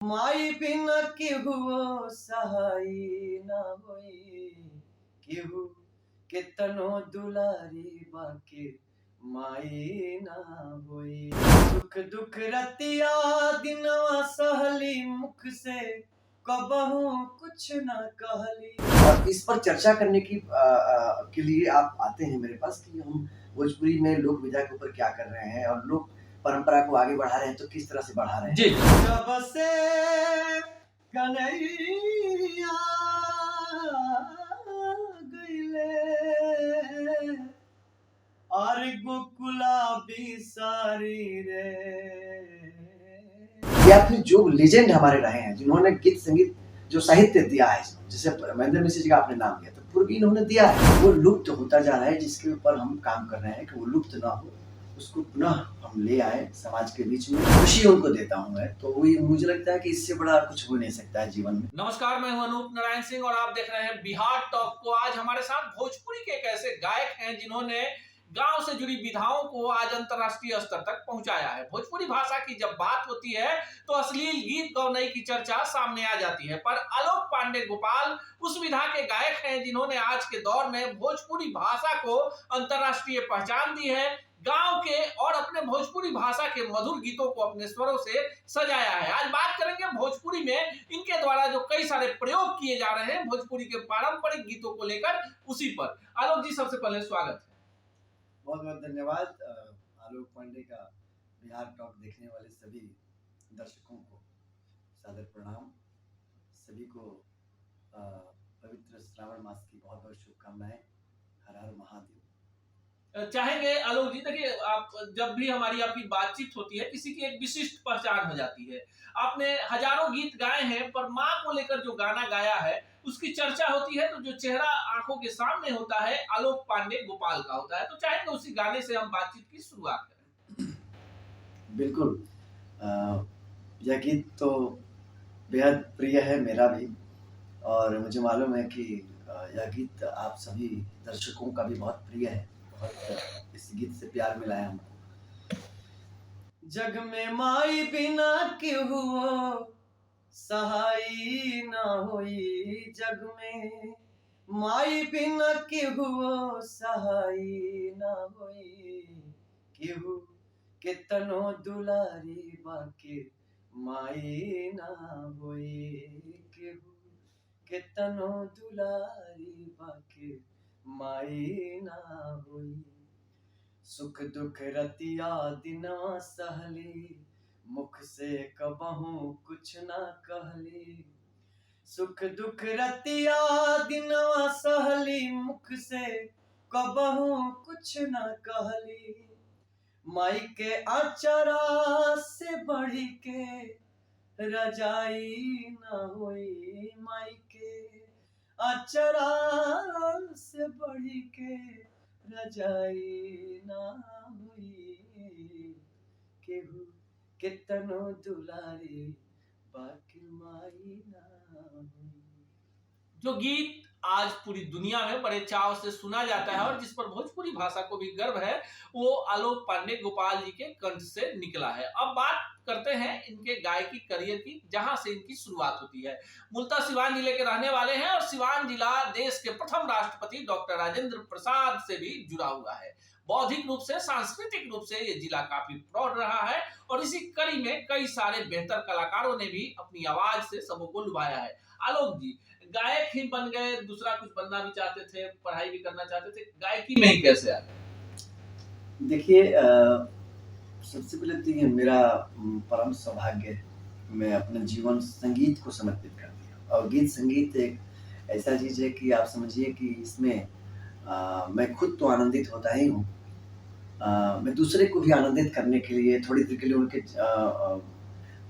माई बिना केहू सहाई ना होई, केहू केतनो दुलारी बाके माई ना होई। सुख दुख रतिया दिनवा सहली मुख से कबहू कुछ न कहली। और इस पर चर्चा करने के लिए आप आते हैं मेरे पास कि हम भोजपुरी में लोक विधा के ऊपर क्या कर रहे हैं और लोग परंपरा को आगे बढ़ा रहे हैं तो किस तरह से बढ़ा रहे हैं। जी जब से कन्हैया गइले और गोकुला बिसारी रे, या फिर जो लेजेंड हमारे रहे हैं जिन्होंने गीत संगीत जो साहित्य दिया है, जैसे महेंद्र मिश्र जी का आपने नाम लिया, तो पूर्व इन्होंने दिया है, वो लुप्त होता जा रहा है, जिसके ऊपर हम काम कर रहे हैं कि वो लुप्त ना हो, उसको पुनः हम ले आए समाज के बीच में। खुशी उनको देता हूँ मैं, तो वही मुझे लगता है कि इससे बड़ा कुछ हो नहीं सकता है जीवन में। नमस्कार, मैं हूं अनूप नारायण सिंह और आप देख रहे हैं बिहार टॉक को। आज हमारे साथ भोजपुरी के एक ऐसे गायक हैं जिन्होंने गांव से जुड़ी विधाओं को आज अंतर्राष्ट्रीय स्तर तक पहुंचाया है। भोजपुरी भाषा की जब बात होती है तो अश्लील गीत गौनई की चर्चा सामने आ जाती है, पर आलोक पांडे गोपाल उस विधा के गायक हैं जिन्होंने आज के दौर में भोजपुरी भाषा को अंतर्राष्ट्रीय पहचान दी है। गांव के और अपने भोजपुरी भाषा के मधुर गीतों को अपने स्वरों से सजाया है। आज बात करेंगे भोजपुरी में इनके द्वारा जो कई सारे प्रयोग किए जा रहे हैं भोजपुरी के पारंपरिक गीतों को लेकर, उसी पर। आलोक जी, सबसे पहले स्वागत है। बहुत बहुत धन्यवाद। आलोक पांडे का बिहार टॉक देखने वाले सभी दर्शकों को सादर प्रणाम। सभी को पवित्र श्रावण मास की बहुत बहुत शुभकामनाएं। हर हर महादेव। चाहेंगे आलोक जी, देखिए आप जब भी हमारी आपकी बातचीत होती है किसी की एक विशिष्ट पहचान हो जाती है। आपने हजारों गीत गाए हैं, पर माँ को लेकर जो गाना गाया है उसकी चर्चा होती है तो जो चेहरा आंखों के सामने होता है आलोक पांडे गोपाल का होता है। तो चाहेंगे उसी गाने से हम बातचीत की शुरुआत करें। बिल्कुल। यह गीत तो बेहद प्रिय है मेरा भी, और मुझे मालूम है कि यह गीत आप सभी दर्शकों का भी बहुत प्रिय है। बहुत इस गीत से प्यार मिला है हमको। जग में माई बिना केहू सहाई ना होई, जग में माई बिना केहू सहाई ना होई, केहू केतनो दुलारी बाके माई ना होई, केहू केतनो दुलारी बाके माई ना होई। सुख दुख रतिया दिनवा सहली मुख से कबहू कुछ ना कहली। सुख दुख रतिया दिनवा सहली मुख से कबहू कुछ ना कहली। माई के आचरा से बढ़ी के रजाई ना होई, माई के आचरा से बढ़ी के रजाई ना हुई, केहू केतनो दुलारी बाकी माई ना हुई। जो गीत आज पूरी दुनिया में बड़े चाव से सुना जाता है और जिस पर भोजपुरी भाषा को भी गर्व है, वो आलोक पांडे गोपाल जी के कंठ से निकला है। अब बात करते हैं इनके गायकी करियर की, जहां से इनकी शुरुआत होती है। मूलतः सिवान जिले के रहने वाले हैं और सिवान जिला देश के प्रथम राष्ट्रपति डॉक्टर राजेंद्र प्रसाद से भी जुड़ा हुआ है। बौद्धिक रूप से, सांस्कृतिक रूप से ये जिला काफी प्रौढ़ रहा है और इसी कड़ी में कई सारे बेहतर कलाकारों ने भी अपनी आवाज से सबों को लुभाया है। आलोक जी गायक ही बन गए, दूसरा कुछ बनना भी चाहते थे, पढ़ाई भी करना चाहते थे, गायकी में ही कैसे आ गए? देखिए, सबसे पहले तो ये मेरा परम सौभाग्य है। मैं अपना जीवन संगीत को समर्पित कर दिया, और गीत संगीत एक ऐसा चीज़ है कि आप समझिए कि इसमें मैं खुद तो आनंदित होता ही हूँ, मैं दूसरे को भी आनंदित करने के लिए थोड़ी देर के लिए उनके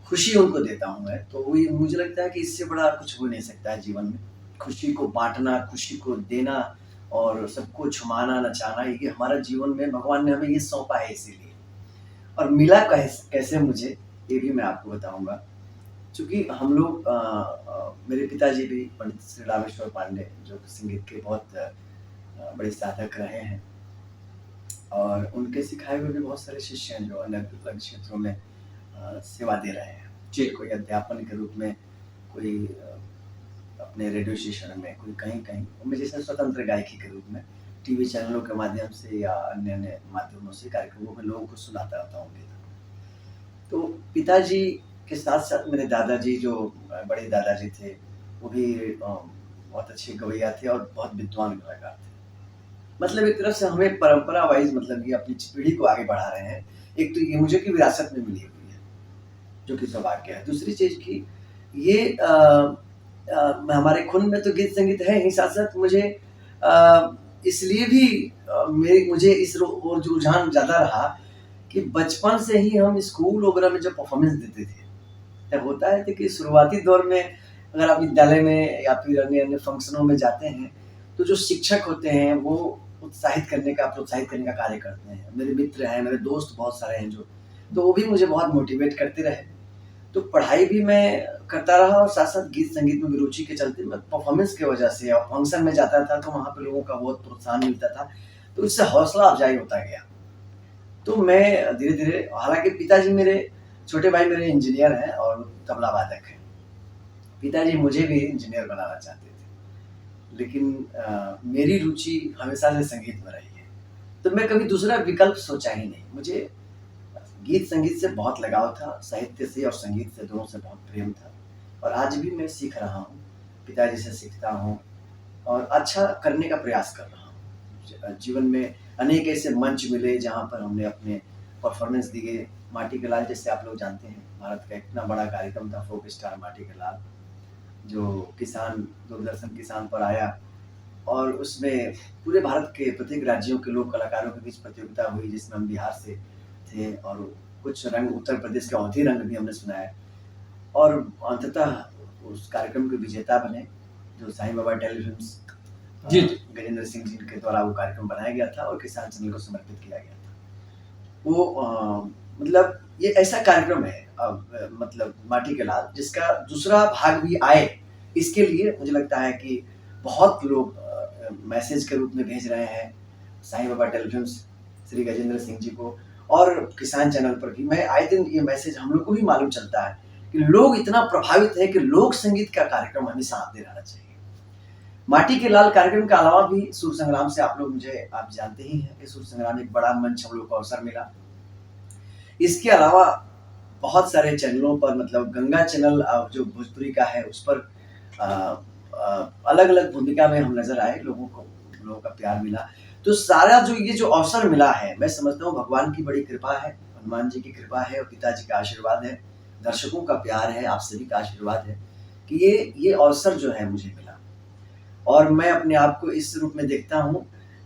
खुशी उनको देता हूँ मैं। तो वही मुझे लगता है कि इससे बड़ा कुछ हो नहीं सकता है जीवन में। खुशी को बाँटना, खुशी को देना और सबको झुमाना, नचाना, ये हमारा जीवन में भगवान ने हमें ये सौंपा है इसीलिए। और मिला कैसे मुझे, ये भी मैं आपको बताऊँगा। चूँकि हम लोग मेरे पिताजी भी पंडित श्री रामेश्वर पांडे, जो संगीत के बहुत बड़े साधक रहे हैं, और उनके सिखाए हुए भी बहुत सारे शिष्य हैं जो अलग-अलग क्षेत्रों में सेवा दे रहे हैं। जी। कोई अध्यापन के रूप में, कोई अपने रेडियो स्टेशन में, कोई कहीं-कहीं, मैं जैसे स्वतंत्र गायकी के रूप में टीवी चैनलों के माध्यम से या अन्य-अन्य माध्यमों से कार्यक्रमों में लोगों को सुनाता रहता हूँ गीत। तो पिताजी के साथ-साथ मेरे दादाजी जो बड़े दादाजी थे, वो भी बहुत अच्छे गवैया थे और बहुत विद्वान कलाकार थे। मतलब एक तरफ से हमें परंपरा वाइज़ मतलब ये अपनी पीढ़ी को आगे बढ़ा रहे हैं। एक तो ये मुझे की विरासत में मिली हुई है, जो कि सौभाग्य है। दूसरी चीज़ कि ये हमारे खून में तो गीत संगीत है ही, साथ-साथ मुझे इसलिए भी मुझे इस ओर रुझान ज़्यादा रहा कि बचपन से ही हम स्कूल वगैरह में जब परफॉर्मेंस देते थे, तब होता है कि शुरुआती दौर में अगर आप विद्यालय में या फिर अन्य-अन्य फंक्शनों में जाते हैं, तो जो शिक्षक होते हैं वो प्रोत्साहित करने का कार्य करते हैं। मेरे मित्र हैं, मेरे दोस्त बहुत सारे हैं तो वो भी मुझे बहुत मोटिवेट करते रहे। तो पढ़ाई भी मैं करता रहा और साथ-साथ गीत संगीत में भी रुचि के चलते मैं परफॉर्मेंस की वजह से और फंक्शन में जाता था तो वहाँ पे लोगों का बहुत प्रोत्साहन मिलता था, तो इससे हौसला अफ़ज़ाई होता गया। तो मैं धीरे-धीरे, हालाँकि पिताजी मेरे, छोटे भाई मेरे इंजीनियर हैं और तबला वादक हैं। पिताजी मुझे भी इंजीनियर बनाना चाहते थे, लेकिन मेरी रुचि हमेशा से संगीत में रही है। तो मैं कभी दूसरा विकल्प सोचा ही नहीं। मुझे गीत संगीत से बहुत लगाव था, साहित्य से और संगीत से, दोनों से बहुत प्रेम था और आज भी मैं सीख रहा हूँ, पिताजी से सीखता हूँ और अच्छा करने का प्रयास कर रहा हूँ। जीवन में अनेक ऐसे मंच मिले जहाँ पर हमने अपने परफॉर्मेंस दिए। माटी के लाल जैसे आप लोग जानते हैं, भारत का इतना बड़ा कार्यक्रम था फोक स्टार माटी के लाल, जो दूरदर्शन किसान पर आया और उसमें पूरे भारत के प्रत्येक राज्यों के लोक कलाकारों के बीच प्रतियोगिता हुई, जिसमें हम बिहार से थे और कुछ रंग उत्तर प्रदेश के अवधी रंग भी हमने सुनाए और अंततः उस कार्यक्रम के विजेता बने, जो साईं बाबा टेलीफ़िल्म्स जी। गजेंद्र सिंह जी के द्वारा वो कार्यक्रम बनाया गया था और किसान चैनल को समर्पित किया गया था। वो मतलब ये ऐसा कार्यक्रम है मतलब माटी के लाल, जिसका दूसरा भाग भी आए, इसके लिए मुझे लगता है कि बहुत लोग मैसेज के रूप में भेज रहे हैं साईं बाबा टेलीफ़िल्म्स, श्री गजेंद्र सिंह जी को और किसान चैनल पर भी। मैं आए दिन ये मैसेज हम लोग को भी मालूम चलता है कि लोग इतना प्रभावित हैं कि लोक संगीत का कार्यक्रम हमेशा आते रहना चाहिए। माटी के लाल कार्यक्रम के अलावा भी सुर संग्राम से आप जानते ही हैं कि सुर संग्राम एक बड़ा मंच हम लोग को अवसर मिला। इसके अलावा बहुत सारे चैनलों पर, मतलब गंगा चैनल जो भोजपुरी का है, उस पर अलग-अलग भूमिका में हम नज़र आए, लोगों का प्यार मिला। तो सारा ये जो अवसर मिला है, मैं समझता हूँ भगवान की बड़ी कृपा है, हनुमान जी की कृपा है और पिताजी का आशीर्वाद है, दर्शकों का प्यार है, आप सभी का आशीर्वाद है कि ये अवसर जो है मुझे मिला। और मैं अपने आप को इस रूप में देखता हूँ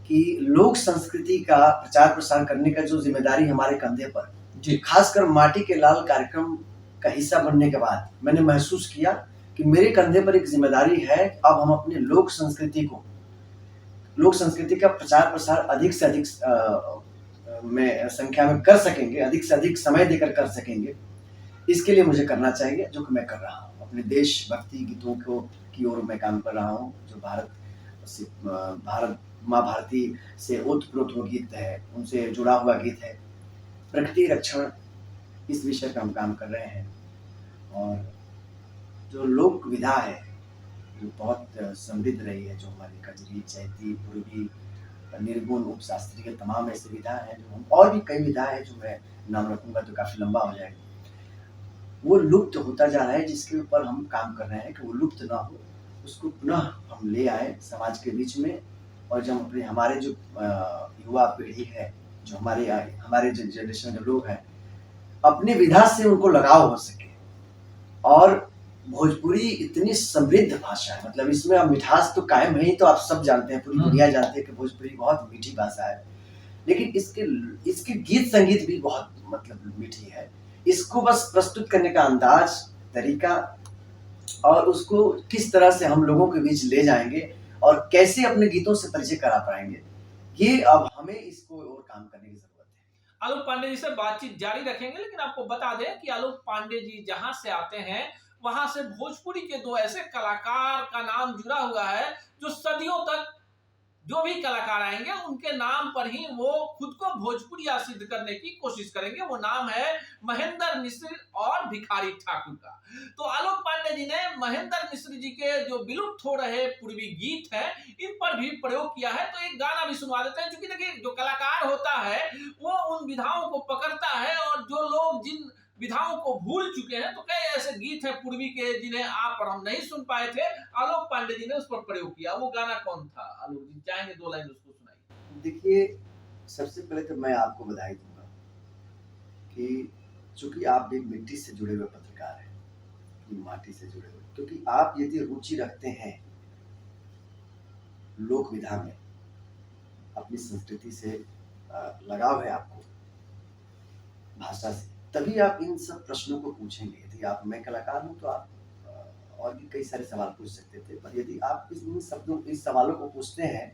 कि लोक संस्कृति का प्रचार-प्रसार करने का जो ज़िम्मेदारी हमारे कंधे पर, जी। खासकर माटी के लाल कार्यक्रम का हिस्सा बनने के बाद मैंने महसूस किया कि मेरे कंधे पर एक ज़िम्मेदारी है। अब हम अपने लोक संस्कृति का प्रचार-प्रसार अधिक से अधिक संख्या में कर सकेंगे, अधिक से अधिक समय देकर कर सकेंगे। इसके लिए मुझे करना चाहिए, जो कि मैं कर रहा हूँ। अपने देशभक्ति गीतों की ओर मैं काम कर रहा हूँ, जो भारत माँ भारती से ओत-प्रोत वो गीत है, उनसे जुड़ा हुआ गीत है। प्रकृति रक्षण, इस विषय पे हम काम कर रहे हैं और जो लोक विधा है, जो बहुत समृद्ध रही है, जो हमारी कजरी, चैती, पूर्वी, निर्गुण, उपशास्त्रीय, तमाम ऐसी विधा हैं, और भी कई विधा है जो मैं नाम रखूँगा तो काफ़ी लंबा हो जाएगा। वो लुप्त होता जा रहा है, जिसके ऊपर हम काम कर रहे हैं कि वो लुप्त ना हो, उसको पुनः हम ले आए समाज के बीच में और जब हमारे जो युवा पीढ़ी है, जो हमारे जो जनरेशन के लोग हैं, अपनी विधा से उनको लगाव हो सके। और भोजपुरी इतनी समृद्ध भाषा है, मतलब इसमें अब मिठास तो कायम है ही, तो आप सब जानते हैं, पूरी दुनिया जानती है कि भोजपुरी बहुत मीठी भाषा है। लेकिन इसके गीत संगीत भी बहुत मतलब मीठी है। इसको बस प्रस्तुत करने का अंदाज, तरीका और उसको किस तरह से हम लोगों के बीच ले जाएँगे और कैसे अपने गीतों से परिचय करा पाएँगे, ये अब हमें इसको और काम करने की ज़रूरत है। आलोक पांडे जी से बातचीत जारी रखेंगे, लेकिन आपको बता दें कि आलोक पांडे जी जहां से आते हैं, वहां से भोजपुरी के दो ऐसे कलाकार का नाम जुड़ा हुआ है जो सदियों तक जो भी कलाकार आएंगे उनके नाम पर ही वो खुद को भोजपुरिया सिद्ध करने की कोशिश करेंगे। वो नाम है महेंद्र मिश्र और भिखारी ठाकुर का। तो आलोक पांडे जी ने महेंद्र मिश्र जी के जो विलुप्त हो रहे पूर्वी गीत है इन पर भी प्रयोग किया है। तो एक गाना भी सुनवा देते हैं, क्योंकि देखिए जो कलाकार होता है वो उन विधाओं को पकड़ता है, और जो लोग जिन विधाओं को भूल चुके हैं, तो कई ऐसे गीत हैं पूर्वी के जिन्हें आप और हम नहीं सुन पाए थे, आलोक पांडे जी ने उस पर प्रयोग किया। वो गाना कौन था? आलोक जी चाहेंगे 2 लाइन उसको सुनाइए। देखिए, सबसे पहले तो मैं आपको बधाई दूँगा कि चूँकि आप भी मिट्टी से जुड़े हुए पत्रकार हैं, अपनी माटी से जुड़े हुए, क्योंकि आप यदि रुचि रखते हैं लोक विधा में, अपनी संस्कृति से लगाव है आपको, भाषा से, तभी आप इन सब प्रश्नों को पूछेंगे। यदि आप मैं कलाकार हूँ तो आप और भी कई सारे सवाल पूछ सकते थे, पर यदि आप इस सवालों को पूछते हैं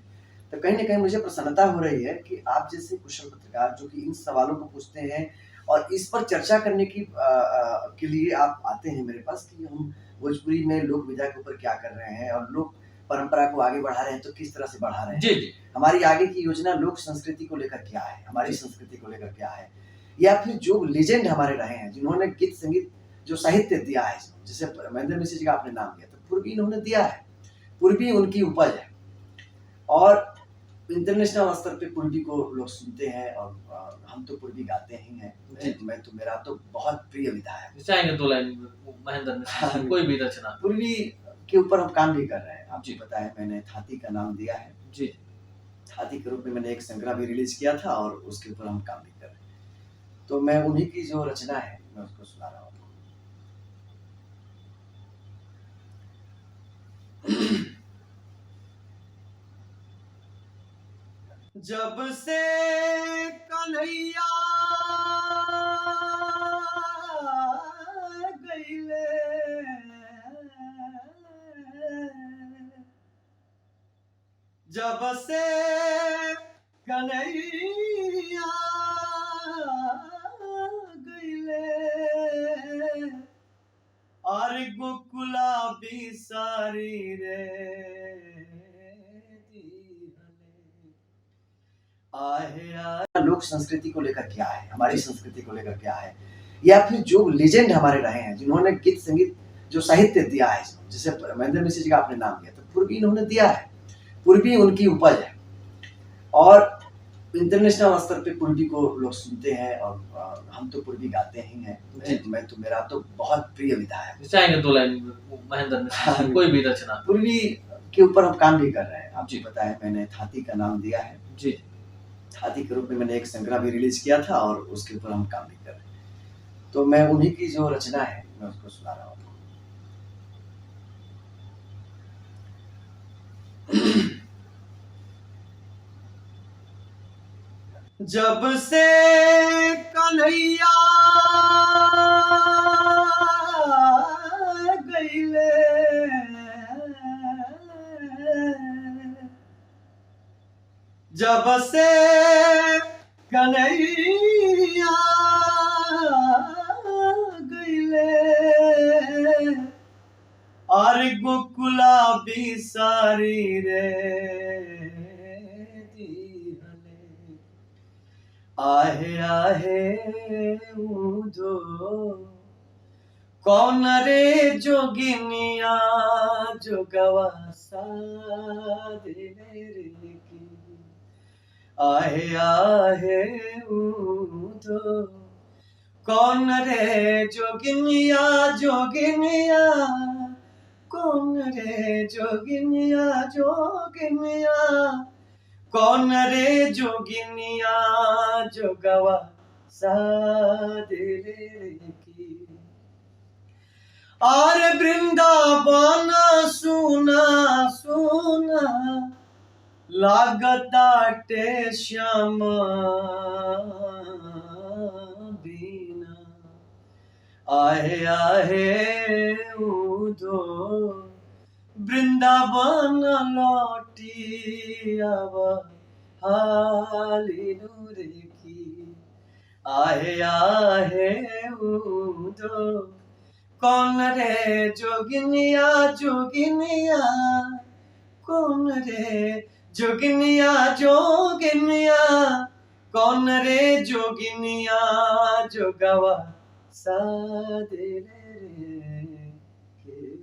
तो कहीं न कहीं मुझे प्रसन्नता हो रही है कि आप जैसे कुशल पत्रकार जो कि इन सवालों को पूछते हैं और इस पर चर्चा करने के लिए आप आते हैं मेरे पास कि हम भोजपुरी में लोक विधा के ऊपर क्या कर रहे हैं और लोक परंपरा को आगे बढ़ा रहे हैं तो किस तरह से बढ़ा रहे हैं। जी जी। हमारी आगे की योजना लोक संस्कृति को लेकर क्या है, हमारी संस्कृति को लेकर क्या है, या फिर जो लेजेंड हमारे रहे हैं जिन्होंने गीत संगीत जो साहित्य दिया है, जैसे महेंद्र मिश्र जी का आपने नाम लिया, तो पूर्वी इन्होंने दिया है, पूर्वी उनकी उपज है और इंटरनेशनल स्तर पे पूर्वी को लोग सुनते हैं और हम तो पूर्वी गाते ही हैं। मैं तो मेरा तो बहुत प्रिय विधा है। चाहेंगे 2 लाइन महेंद्र मिश्र की कोई भी रचना। पूर्वी के ऊपर हम काम भी कर रहे हैं। आपको पता है मैंने थाती का नाम दिया है। जी। थाती के रूप में मैंने एक संग्रह भी रिलीज किया था और उसके ऊपर हम काम भी कर रहे हैं। तो मैं उन्हीं की जो रचना है मैं उसको सुना रहा हूँ। जब से कन्हैया गईले, जब से कन्हैया गईले और गोकुला बिसारी रे आहे। लोक संस्कृति को लेकर क्या है, हमारी संस्कृति को लेकर क्या है, या फिर जो लेजेंड हमारे रहे हैं जिन्होंने गीत संगीत जो साहित्य दिया है, जैसे महेंद्र मिश्र जी का आपने नाम लिया, तो पूर्वी इन्होंने दिया है, पूर्वी उनकी उपज है और इंटरनेशनल स्तर पे पूर्वी को लोग सुनते हैं और हम तो पूर्वी गाते ही हैं। मैं तो मेरा तो बहुत प्रिय विधा है। चाहेंगे 2 लाइन महेंद्र मिश्र की कोई भी रचना। पूर्वी के ऊपर हम काम भी कर रहे हैं। आपको पता है मैंने थाती का नाम दिया है। जी। थाती के रूप में मैंने एक संग्रह भी रिलीज किया था और उसके ऊपर हम काम भी कर रहे हैं। तो मैं उन्हीं की जो रचना है मैं उसको सुना रहा हूँ। जब से कन्हैया गईले, जब से कन्हैया गईले और गोकुला बिसारी रे आहे आहे उधो कौन रे जोगिनिया जोगवा साधे रे की, आहे आहे उधो कौन रे जोगिनिया जोगिनिया, कौन रे जोगिनिया जोगिनिया, कौन रे जोगिनिया जोगवा साधे रे की। और वृंदावन सुना सुना लागताटे श्याम बिना, आहे आहे उधो वृंदावन लौटी आवा हाली नूरे की, आहे आहे उधो कौन रे जोगिनिया जोगिनिया, कौन रे जोगिनिया जोगिनिया कौन रे जोगिनिया जोगवा सादे रे के।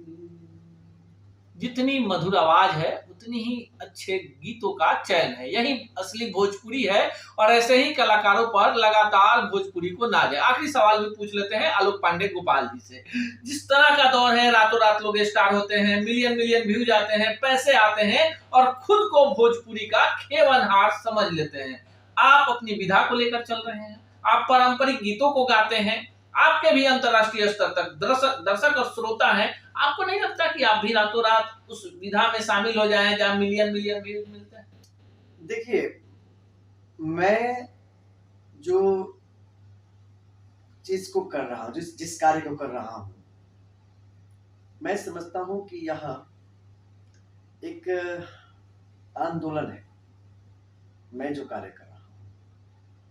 जितनी मधुर आवाज है उतनी ही अच्छे गीतों का चयन है, यही असली भोजपुरी है। और ऐसे ही कलाकारों पर लगातार भोजपुरी को नाज है। आखिरी सवाल भी पूछ लेते हैं आलोक पांडे गोपाल जी से। जिस तरह का दौर है, रातों रात लोग स्टार होते हैं, मिलियन मिलियन व्यूज आते हैं, पैसे आते हैं और खुद को भोजपुरी का खेवनहार समझ लेते हैं। आप अपनी विधा को लेकर चल रहे हैं, आप पारंपरिक गीतों को गाते हैं, आपके भी अंतरराष्ट्रीय स्तर तक दर्शक और श्रोता हैं। आपको नहीं लगता कि आप भी रातों रात उस विधा में शामिल हो जाएं जहां मिलियन मिलियन व्यूज मिलते हैं? देखिए, मैं जो चीज को कर रहा हूँ, जिस कार्य को कर रहा हूँ, मैं समझता हूँ कि यह एक आंदोलन है। मैं जो कार्य कर रहा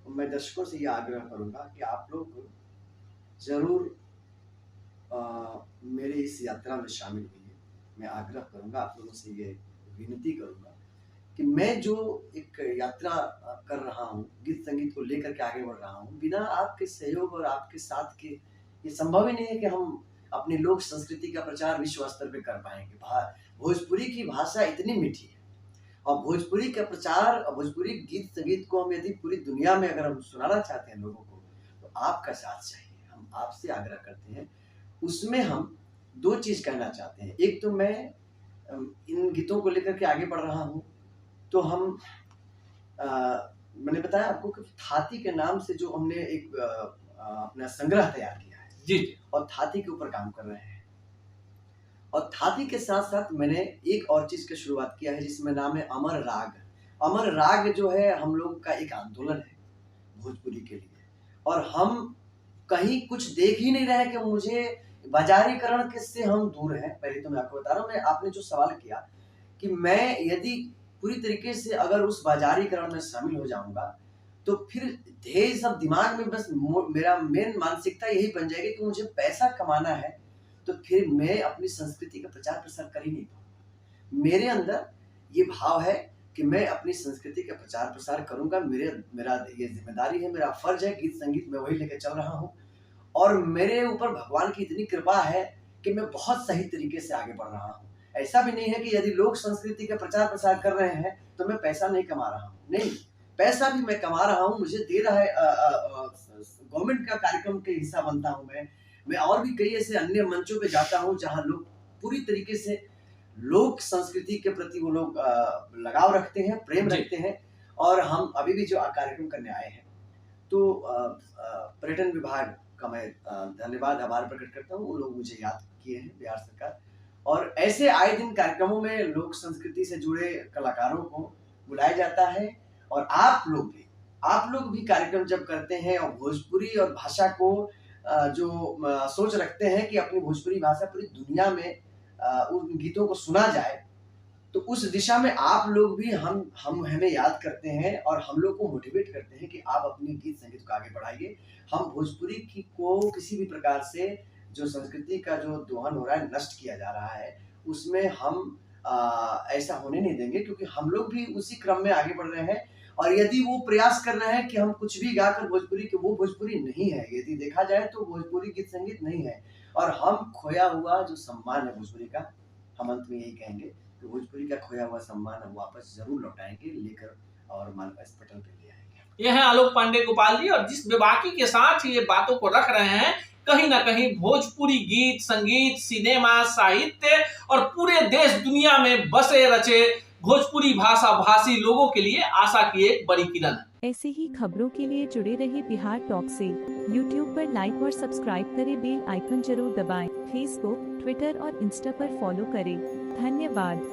हूँ, मैं दर्शकों से यह आग्रह करूंगा कि आप लोग जरूर मेरे इस यात्रा में शामिल हुई है। मैं आग्रह करूंगा, आप लोगों से ये विनती करूंगा कि मैं जो एक यात्रा कर रहा हूँ, गीत संगीत को लेकर के आगे बढ़ रहा हूँ, बिना आपके सहयोग और आपके साथ के ये संभव ही नहीं है कि हम अपनी लोक संस्कृति का प्रचार विश्व स्तर पे कर पाएंगे। भोजपुरी की भाषा इतनी मीठी है और भोजपुरी का प्रचार और भोजपुरी गीत संगीत को हम यदि पूरी दुनिया में अगर हम सुनाना चाहते हैं लोगों को, तो आपका साथ चाहिए। हम आपसे आग्रह करते हैं। उसमें हम दो चीज कहना चाहते हैं। एक तो मैं इन गीतों को लेकर के आगे बढ़ रहा हूँ, तो हम मैंने बताया आपको कि थाती के नाम से जो हमने एक अपना संग्रह तैयार किया है जी। और थाती के ऊपर काम कर रहे हैं। और थाती के साथ साथ मैंने एक और चीज की शुरुआत किया है जिसमें नाम है अमर राग। अमर राग जो है हम लोग का एक आंदोलन है भोजपुरी के लिए, और हम कहीं कुछ देख ही नहीं रहे कि मुझे बाजारीकरण किससे हम दूर हैं। पहले तो मैं आपको बता रहा हूँ, मैं आपने जो सवाल किया कि मैं यदि पूरी तरीके से अगर उस बाजारीकरण में शामिल हो जाऊंगा तो फिर ध्येय सब दिमाग में बस मेरा मेन मानसिकता यही बन जाएगी कि मुझे पैसा कमाना है, तो फिर मैं अपनी संस्कृति का प्रचार प्रसार कर ही नहीं पाऊंगा। मेरे अंदर ये भाव है कि मैं अपनी संस्कृति का प्रचार प्रसार करूंगा। मेरा ये जिम्मेदारी है, मेरा फर्ज है। गीत संगीत में वही लेकर चल रहा हूँ और मेरे ऊपर भगवान की इतनी कृपा है कि मैं बहुत सही तरीके से आगे बढ़ रहा हूँ। ऐसा भी नहीं है कि यदि लोक संस्कृति का प्रचार प्रसार कर रहे हैं तो मैं पैसा नहीं कमा रहा हूँ। नहीं, पैसा भी मैं कमा रहा हूँ, मुझे दे रहा है गवर्नमेंट का कार्यक्रम के हिस्सा बनता हूँ। मैं और भी कई ऐसे अन्य मंचों पे जाता हूँ जहाँ लोग पूरी तरीके से लोक संस्कृति के प्रति वो लोग लगाव रखते हैं, प्रेम रखते हैं। और हम अभी भी जो कार्यक्रम करने आए हैं, तो पर्यटन विभाग का मैं धन्यवाद आभार प्रकट करता हूँ। वो लोग मुझे याद किए हैं, बिहार सरकार। और ऐसे आए दिन कार्यक्रमों में लोक संस्कृति से जुड़े कलाकारों को बुलाया जाता है। और आप लोग भी कार्यक्रम जब करते हैं और भोजपुरी और भाषा को जो सोच रखते हैं कि अपनी भोजपुरी भाषा पूरी दुनिया में उन गीतों को सुना जाए, तो उस दिशा में आप लोग भी हम हमें याद करते हैं और हम लोग को मोटिवेट करते हैं कि आप अपनी गीत संगीत को आगे बढ़ाइए। हम भोजपुरी की को किसी भी प्रकार से जो संस्कृति का जो दोहन हो रहा है, नष्ट किया जा रहा है, उसमें हम ऐसा होने नहीं देंगे, क्योंकि हम लोग भी उसी क्रम में आगे बढ़ रहे हैं। और यदि वो प्रयास कर रहे हैं कि हम कुछ भी गाकर भोजपुरी के, वो भोजपुरी नहीं है। यदि देखा जाए तो भोजपुरी गीत संगीत नहीं है। और हम खोया हुआ जो सम्मान है भोजपुरी का, हम अंत में यही कहेंगे कि भोजपुरी का खोया हुआ सम्मान हम वापस जरूर लौटाएंगे, लेकर और इस पटल पे ले आएंगे। ये है आलोक पांडे गोपाल जी, और जिस बेबाकी के साथ ये बातों को रख रहे हैं, कहीं ना कहीं भोजपुरी गीत संगीत, सिनेमा, साहित्य और पूरे देश दुनिया में बसे रचे भोजपुरी भाषा भाषी लोगों के लिए आशा की एक बड़ी किरण है। ऐसी ही खबरों के लिए जुड़े रहिए बिहार टॉक से। यूट्यूब पर लाइक और सब्सक्राइब करें, बेल आइकन जरूर दबाएं। फेसबुक, ट्विटर और इंस्टा पर फॉलो करें। धन्यवाद।